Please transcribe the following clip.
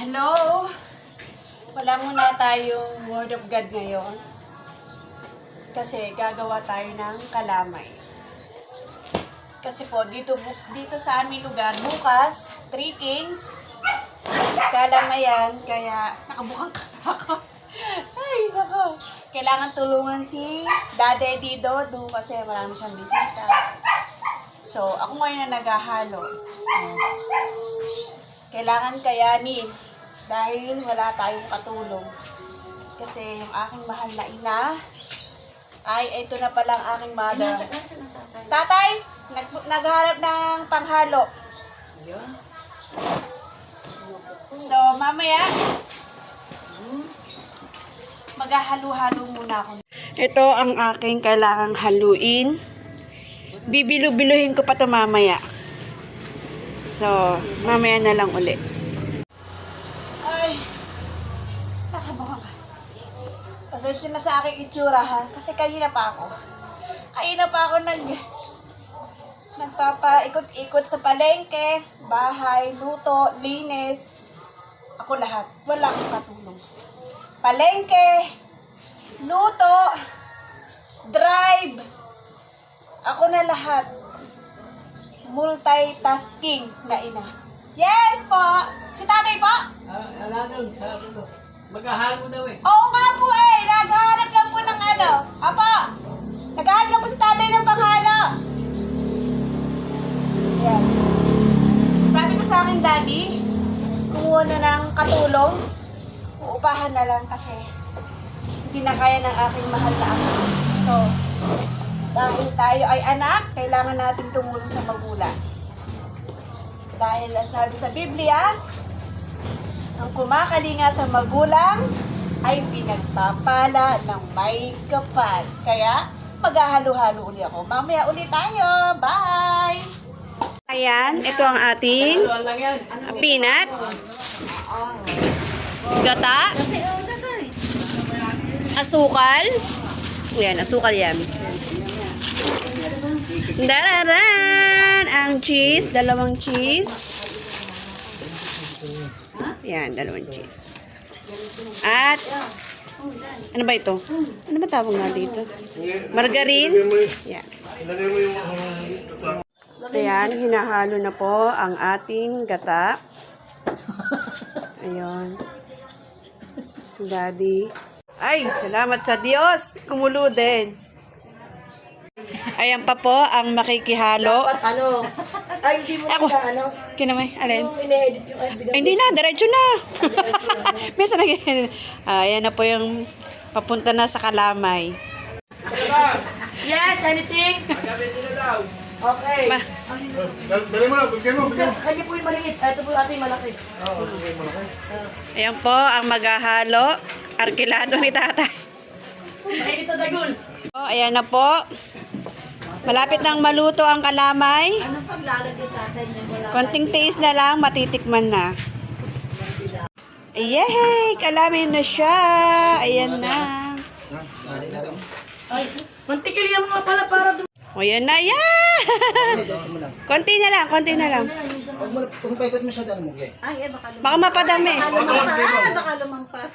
Hello! Wala muna tayong Word of God ngayon. Kasi gagawa tayo ng kalamay. Kasi po, dito sa aming lugar, bukas, 3 Kings, kalamayan, kaya nakabukang ka ako. Ay, nako. Kailangan tulungan si Daddy Dido doon kasi marami siyang bisita. So, ako ngayon na naghahalo. Kailangan kayanin dahil wala tayong katulong. Kasi yung aking mahal na ina, ay ito na palang aking mother. Tatay, nagharap ng panghalo. So, mamaya, maghahalo-halo muna ako. Ito ang aking kailangang haluin. Bibilu-biluhin ko pa ito mamaya. So, mamaya na lang ulit. Ay, nakabukang ka. Pasensya na sa aking itsura ha, kasi kanina pa ako nagpapaikot-ikot sa palengke, bahay, luto, linis. Ako lahat, wala akong katulong. Palengke, luto, drive, ako na lahat. Multitasking na ina. Yes po! Si tatay po? Alanong, sabi mo. Maghahalo daw eh. Oo nga po eh! Naghahanap lang po ng ano. Apo! Naghahanap lang po si tatay ng panghalo. Yan. Sabi ko sa akin, Daddy, kumuha na ng katulong. Uupahan na lang kasi hindi na kaya ng aking mahal na ama. So, dahil tayo ay anak, kailangan natin tumulong sa magulang. Dahil ang sabi sa Biblia, ang kumakalinga sa magulang ay pinagpapala ng may kapal. Kaya, maghahalo-halo ulit ako. Mamaya ulit tayo. Bye! Ayan, ito ang ating Ano lang yan? peanut, gata, asukal. Ayan, asukal yan. Dararan! Ang cheese, dalawang cheese. Yan, dalawang cheese. At, ano ba ito? Ano ba tawag nga dito? Margarine. Yan. Ayan, hinahalo na po ang ating gata. Ayun. Si Daddy. Ay, salamat sa Diyos. Kumulo din. Ayan pa po ang makikihalo. Dapat ano, ay hindi mo Ako. na ano, Kinamay, alin? yung ine-edit yung video. Ay, hindi na, diretso na. Minsan ayan na po yung papunta na sa kalamay. Yes, anything? Gamitin na daw. Okay. Ma- Dali mo na, bigyan mo. Kanya po yung maliit, ito po ating malaki. Oo, bigyan mo na. Ayan po ang maghahalo. Arkilado ni tatay. Ay, ito dagul. Oh, ayan na po. Malapit nang maluto ang kalamay. Anong paglalagay tatay niya? Wala. Konting taste na lang, matitikman na. Yay! Kalamay na siya. Ayan na. Ay, mantikil yan mga pala para doon. O, ayan na. Yeah! Konti na lang, konti na lang. Kung paikot mo siya, dali mo. Ay, baka Baka mapadami. lumampas. Baka lumampas.